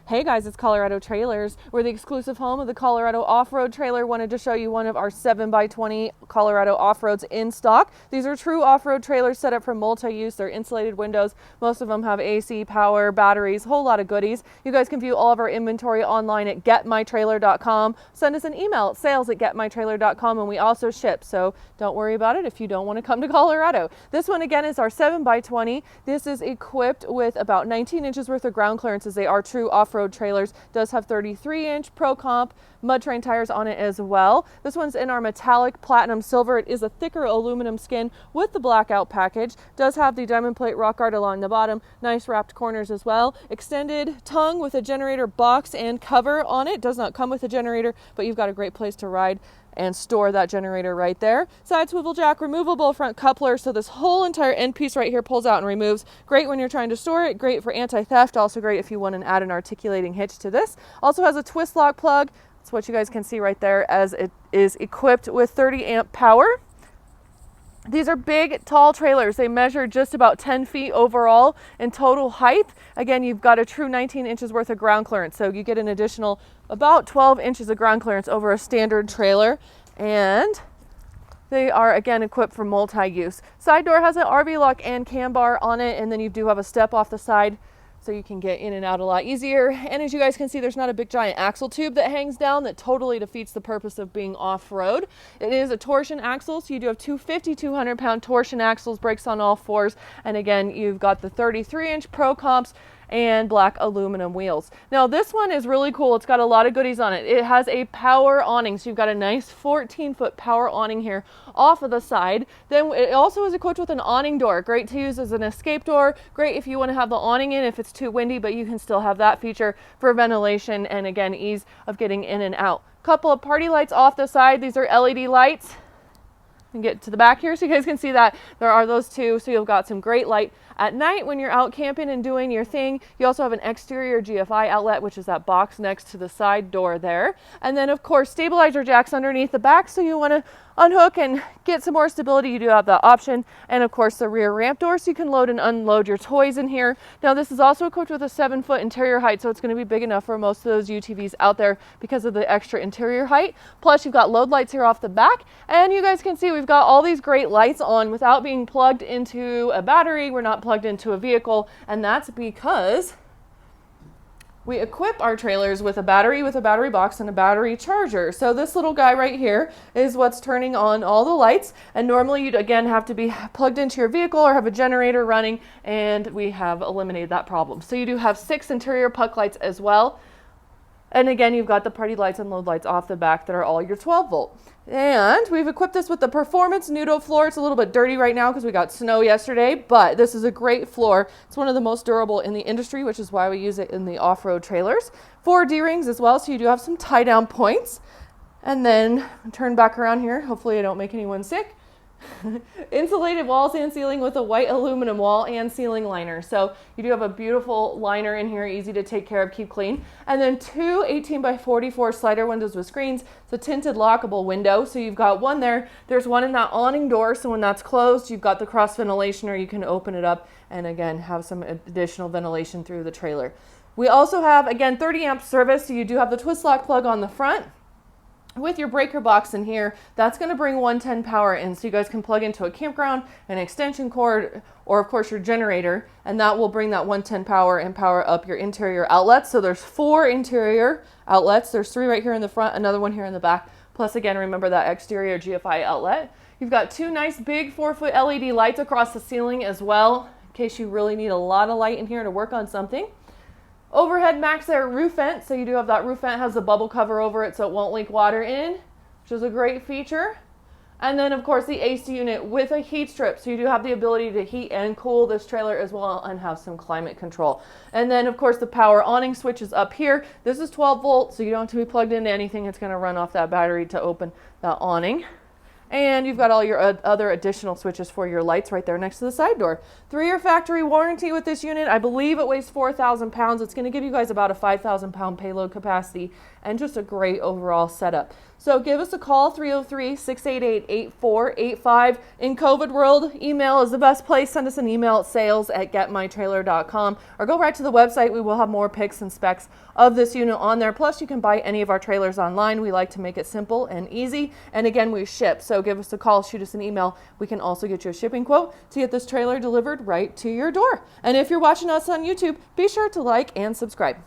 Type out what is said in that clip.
Hey guys, it's Colorado Trailers. We're the exclusive home of the Colorado Off-Road Trailer. Wanted to show you one of our 7x20 Colorado off-roads in stock. These are true off-road trailers set up for multi-use. They're insulated windows. Most of them have AC, power, batteries, a whole lot of goodies. You guys can view all of our inventory online at getmytrailer.com. Send us an email at sales@getmytrailer.com, and we also ship, so don't worry about it if you don't want to come to Colorado. This one again is our 7x20. This is equipped with about 19 inches worth of ground clearance, as they are true off-road trailers. Does have 33-inch Pro Comp mud terrain tires on it as well. This one's in our metallic platinum silver. It is a thicker aluminum skin with the Blackout package. Does have the diamond plate rock guard along the bottom. Nice wrapped corners as well. Extended tongue with a generator box and cover on it. Does not come with a generator, but you've got a great place to ride and store that generator right there. Side swivel jack, removable front coupler, so this whole entire end piece right here pulls out and removes. Great when you're trying to store it, great for anti-theft, also great if you want to add an articulating hitch to this. Also has a twist lock plug. That's what you guys can see right there, as it is equipped with 30 amp power. These are big, tall trailers. They measure just about 10 feet overall in total height. Again, you've got a true 19 inches worth of ground clearance, so you get an additional about 12 inches of ground clearance over a standard trailer. And they are, again, equipped for multi-use. Side door has an RV lock and cam bar on it, and then you do have a step off the side, so you can get in and out a lot easier. And as you guys can see, there's not a big giant axle tube that hangs down that totally defeats the purpose of being off-road. It is a torsion axle, so you do have two 200-pound torsion axles, brakes on all fours, and again, you've got the 33-inch Pro Comps and black aluminum wheels. Now this one is really cool. It's got a lot of goodies on it. It has a power awning, so you've got a nice 14-foot power awning here off of the side. Then it also is equipped with an awning door. Great to use as an escape door. Great if you want to have the awning in if it's too windy, but you can still have that feature for ventilation and, again, ease of getting in and out. Couple of party lights off the side. These are LED lights. And get to the back here so you guys can see that there are those two, so you've got some great light at night when you're out camping and doing your thing. You also have an exterior GFI outlet, which is that box next to the side door there. And then, of course, stabilizer jacks underneath the back, so you want to unhook and get some more stability, you do have that option. And of course, the rear ramp door, so you can load and unload your toys in here. Now this is also equipped with a 7-foot interior height, so it's going to be big enough for most of those UTVs out there because of the extra interior height. Plus you've got load lights here off the back, and you guys can see we've got all these great lights on without being plugged into a battery. We're not plugged into a vehicle, and that's because we equip our trailers with a battery box and a battery charger. So this little guy right here is what's turning on all the lights. And normally you'd, again, have to be plugged into your vehicle or have a generator running, and we have eliminated that problem. So you do have 6 interior puck lights as well. And again, you've got the party lights and load lights off the back that are all your 12 volt. And we've equipped this with the Performance Nudo floor. It's a little bit dirty right now because we got snow yesterday, but this is a great floor. It's one of the most durable in the industry, which is why we use it in the off-road trailers. 4 D-rings as well, so you do have some tie-down points. And then turn back around here. Hopefully I don't make anyone sick. Insulated walls and ceiling with a white aluminum wall and ceiling liner. So you do have a beautiful liner in here, easy to take care of, keep clean. And then 2 18x44 slider windows with screens. It's a tinted lockable window. So you've got one there. There's one in that awning door. So when that's closed, you've got the cross ventilation, or you can open it up and, again, have some additional ventilation through the trailer. We also have, again, 30 amp service. So you do have the twist lock plug on the front with your breaker box in here. That's going to bring 110 power in, so you guys can plug into a campground, an extension cord, or of course your generator, and that will bring that 110 power and power up your interior outlets. So there's 4 interior outlets. There's 3 right here in the front, another one here in the back, plus, again, remember that exterior GFI outlet. You've got 2 nice big 4-foot LED lights across the ceiling as well, in case you really need a lot of light in here to work on something. Overhead maxx air roof vent, so you do have that roof vent, has a bubble cover over it so it won't leak water in, which is a great feature. And then, of course, the AC unit with a heat strip, so you do have the ability to heat and cool this trailer as well and have some climate control. And then, of course, the power awning switch is up here. This is 12 volt, so you don't have to be plugged into anything. It's going to run off that battery to open that awning. And you've got all your other additional switches for your lights right there next to the side door. 3-year factory warranty with this unit. I believe it weighs 4,000 pounds. It's going to give you guys about a 5,000 pound payload capacity and just a great overall setup. So give us a call, 303-688-8485. In COVID world, email is the best place. Send us an email at sales@getmytrailer.com or go right to the website. We will have more pics and specs of this unit on there. Plus, you can buy any of our trailers online. We like to make it simple and easy. And again, we ship. So give us a call, shoot us an email. We can also get you a shipping quote to get this trailer delivered right to your door. And if you're watching us on YouTube, be sure to like and subscribe.